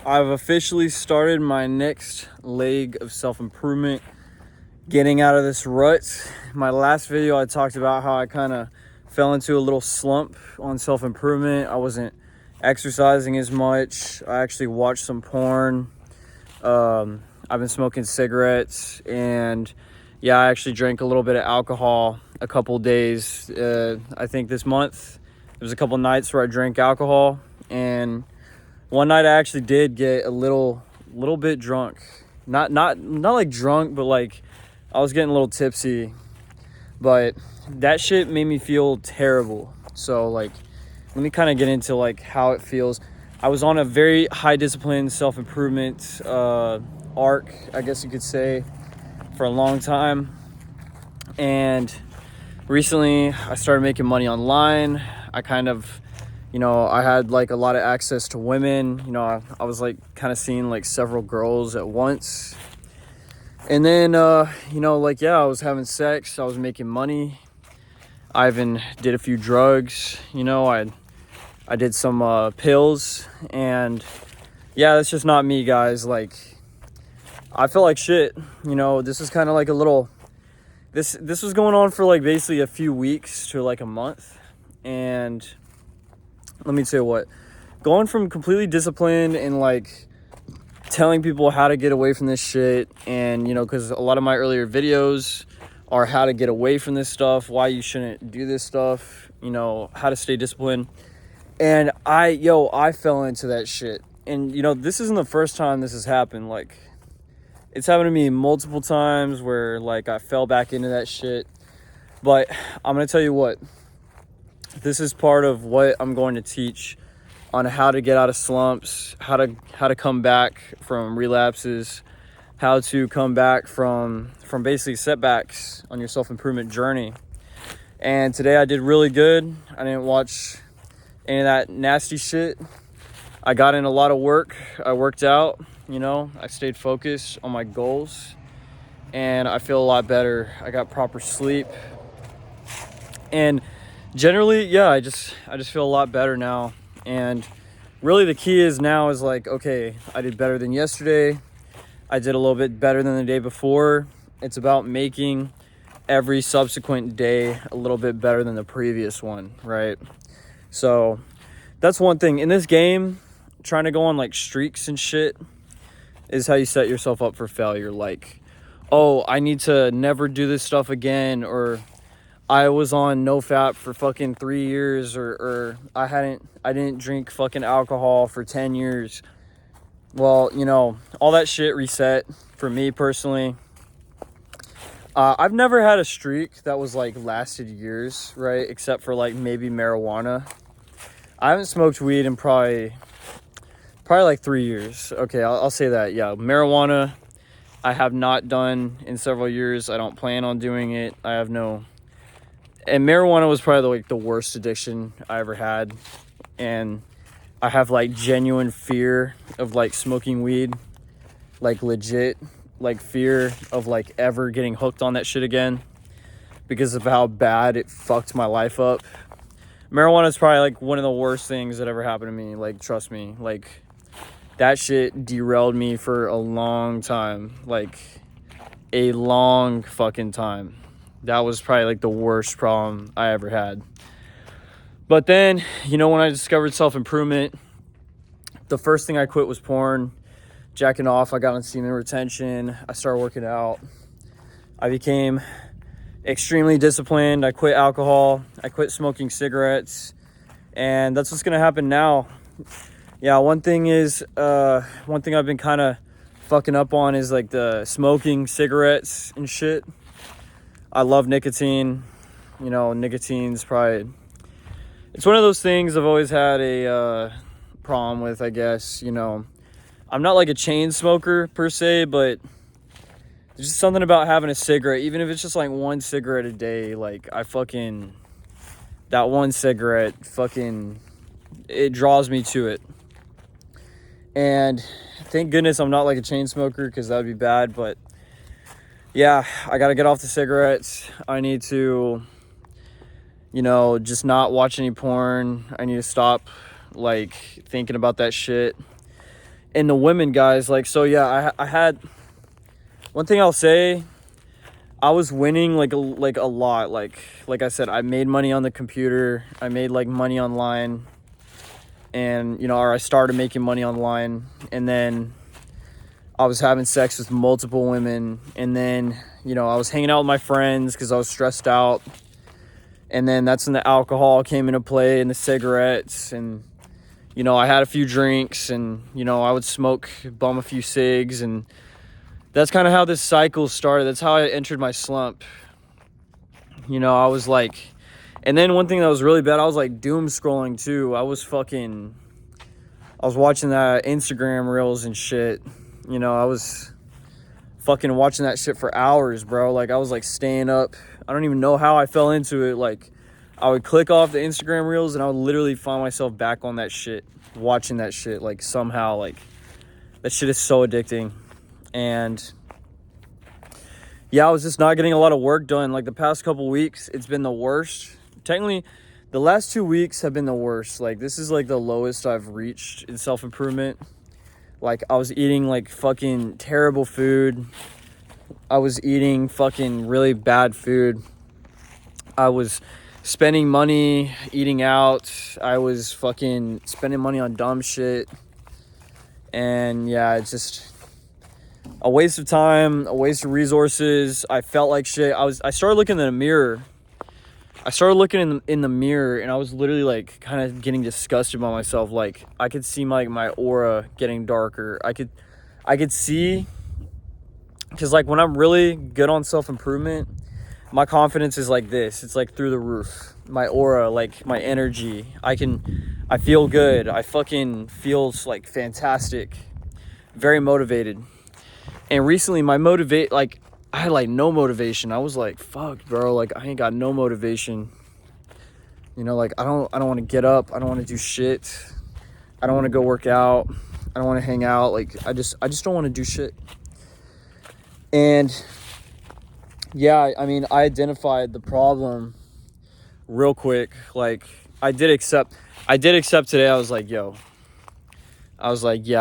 I've officially started my next leg of self-improvement, getting out of this rut. My last video, I talked about how I kind of fell into a little slump on self-improvement. I wasn't exercising as much. I actually watched some porn. I've been smoking cigarettes, and yeah, I actually drank a little bit of alcohol a couple days. I think this month, there was a couple nights where I drank alcohol, and one night I actually did get a little bit drunk. Not like drunk, but like I was getting a little tipsy. But that shit made me feel terrible. So like, let me kind of get into like how it feels. I was on a very high discipline self-improvement arc, I guess you could say, for a long time. And recently I started making money online. I kind of, I had like a lot of access to women. I was like kind of seeing like several girls at once. And then, I was having sex. I was making money. I even did a few drugs. I did some pills. And yeah, that's just not me, guys. Like, I feel like shit. This is kind of like a little... This was going on for like basically a few weeks to like a month. And let me tell you what, going from completely disciplined and like telling people how to get away from this shit, and because a lot of my earlier videos are how to get away from this stuff, why you shouldn't do this stuff, how to stay disciplined. And I fell into that shit. And this isn't the first time this has happened. Like, it's happened to me multiple times where like I fell back into that shit. But I'm gonna tell you what, this is part of what I'm going to teach on how to get out of slumps, how to come back from relapses, how to come back from basically setbacks on your self-improvement journey. And today I did really good. I didn't watch any of that nasty shit. I got in a lot of work. I worked out, I stayed focused on my goals, and I feel a lot better. I got proper sleep. And generally, yeah, I just feel a lot better now. And really the key is now is like, okay, I did better than yesterday. I did a little bit better than the day before. It's about making every subsequent day a little bit better than the previous one, right? So that's one thing. In this game, trying to go on like streaks and shit is how you set yourself up for failure. Like, oh, I need to never do this stuff again, or I was on no fap for fucking 3 years, or I didn't drink fucking alcohol for 10 years. Well, all that shit reset for me personally. I've never had a streak that was like lasted years, right? Except for like maybe marijuana. I haven't smoked weed in probably like 3 years. Okay, I'll say that. Yeah, marijuana I have not done in several years. I don't plan on doing it. And marijuana was probably like the worst addiction I ever had. And I have like genuine fear of like smoking weed, like legit, like fear of like ever getting hooked on that shit again because of how bad it fucked my life up. Marijuana is probably like one of the worst things that ever happened to me. Like, trust me, like that shit derailed me for a long time, like a long fucking time. That was probably like the worst problem I ever had. But then, when I discovered self-improvement, the first thing I quit was porn, jacking off. I got on semen retention. I started working out. I became extremely disciplined. I quit alcohol. I quit smoking cigarettes. And that's what's going to happen now. Yeah, one thing I've been kind of fucking up on is like the smoking cigarettes and shit. I love nicotine. Nicotine's probably... It's one of those things I've always had a problem with, I guess. I'm not like a chain smoker per se, but there's just something about having a cigarette, even if it's just like one cigarette a day. Like, that one cigarette it draws me to it. And thank goodness I'm not like a chain smoker, because that would be bad. But yeah, I gotta get off the cigarettes. I need to just not watch any porn. I need to stop like thinking about that shit. And the women, guys, like, so yeah, I had, one thing I'll say, I was winning like a lot. Like I said, I made money on the computer. I made like money online, and you know, or I started making money online, and then I was having sex with multiple women, and then, you know, I was hanging out with my friends because I was stressed out, and then that's when the alcohol came into play and the cigarettes, and you know, I had a few drinks, and you know, I would bum a few cigs, and that's kind of how this cycle started. That's how I entered my slump. You know, I was like, and then one thing that was really bad, I was like doom scrolling too. I was watching that Instagram reels and shit. You know, I was fucking watching that shit for hours, bro. Like, I was like staying up. I don't even know how I fell into it. Like, I would click off the Instagram reels and I would literally find myself back on that shit, watching that shit. Like, somehow, like, that shit is so addicting. And yeah, I was just not getting a lot of work done. Like, the past couple weeks, it's been the worst. Technically, the last 2 weeks have been the worst. Like, this is like the lowest I've reached in self-improvement. Like, I was eating like fucking terrible food. I was eating fucking really bad food. I was spending money eating out. I was fucking spending money on dumb shit. And yeah, it's just a waste of time, a waste of resources. I felt like shit. I started looking in the mirror. I started looking in the mirror, and I was literally like kind of getting disgusted by myself. Like, I could see my aura getting darker. I could see, because like when I'm really good on self-improvement, my confidence is like this. It's like through the roof. My aura, like my energy, I feel good. I fucking feel like fantastic, very motivated. And recently I had like no motivation. I was like, fuck, bro, like I ain't got no motivation. You know, like I don't want to get up. I don't want to do shit. I don't want to go work out. I don't want to hang out. Like I just don't want to do shit. And yeah, I mean, I identified the problem real quick. Like, I did accept today. I was like, yeah,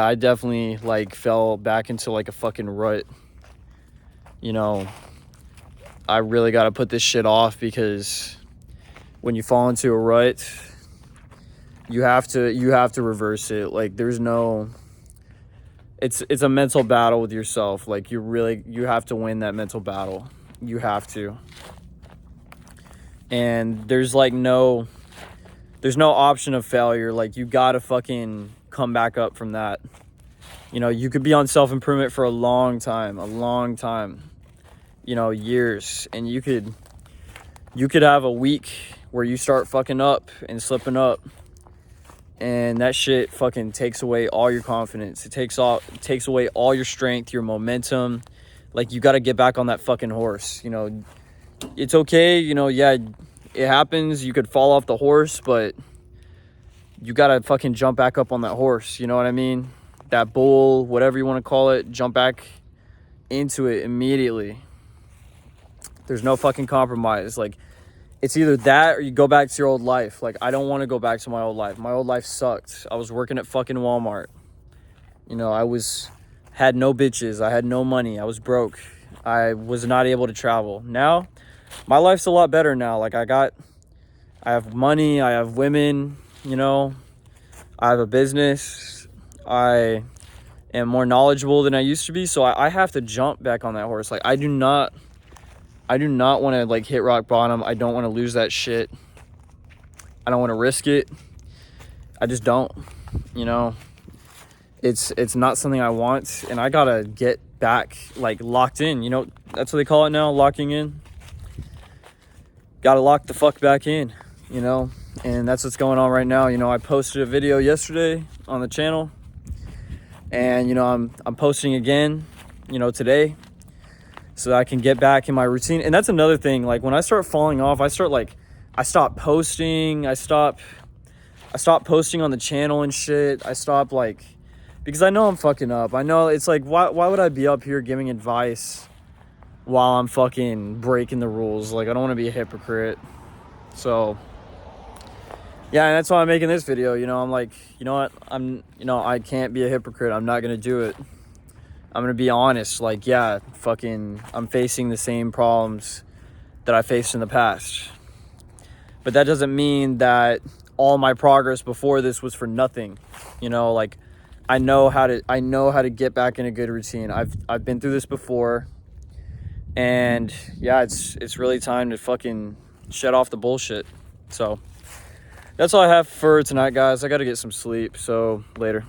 I definitely like fell back into like a fucking rut. You know, I really got to put this shit off, because when you fall into a rut, you have to reverse it. Like, it's a mental battle with yourself. Like, you have to win that mental battle. You have to. And there's no option of failure. Like, you got to fucking come back up from that. You know, you could be on self-improvement for a long time, you know, years, and you could have a week where you start fucking up and slipping up, and that shit fucking takes away all your confidence. It takes away all your strength, your momentum. Like, you got to get back on that fucking horse. You know, it's okay, you know, yeah, it happens. You could fall off the horse, but you got to fucking jump back up on that horse. You know what I mean? That bull, whatever you want to call it, jump back into it immediately. There's no fucking compromise. Like, it's either that or you go back to your old life. Like, I don't want to go back to my old life. My old life sucked. I was working at fucking Walmart. You know, had no bitches. I had no money. I was broke. I was not able to travel. Now, my life's a lot better now. Like, I have money. I have women, you know. I have a business. I am more knowledgeable than I used to be. So I have to jump back on that horse. Like, I do not want to like hit rock bottom. I don't want to lose that shit. I don't want to risk it. I just don't, you know. It's not something I want, and I gotta get back like locked in, you know. That's what they call it now, locking in. Gotta lock the fuck back in, you know. And that's what's going on right now. You know, I posted a video yesterday on the channel, and you know, I'm posting again, you know, today, so that I can get back in my routine. And that's another thing. Like, when I start falling off, I stop posting. I stop posting on the channel and shit. I stop, like, because I know I'm fucking up. I know it's like, why would I be up here giving advice while I'm fucking breaking the rules? Like, I don't want to be a hypocrite. So Yeah, and that's why I'm making this video. You know, I'm like, you know what? I can't be a hypocrite. I'm not gonna do it. I'm gonna be honest. Like, yeah, I'm facing the same problems that I faced in the past. But that doesn't mean that all my progress before this was for nothing. You know, like I know how to get back in a good routine. I've been through this before. And yeah, it's really time to fucking shut off the bullshit. So that's all I have for tonight, guys. I got to get some sleep. So later.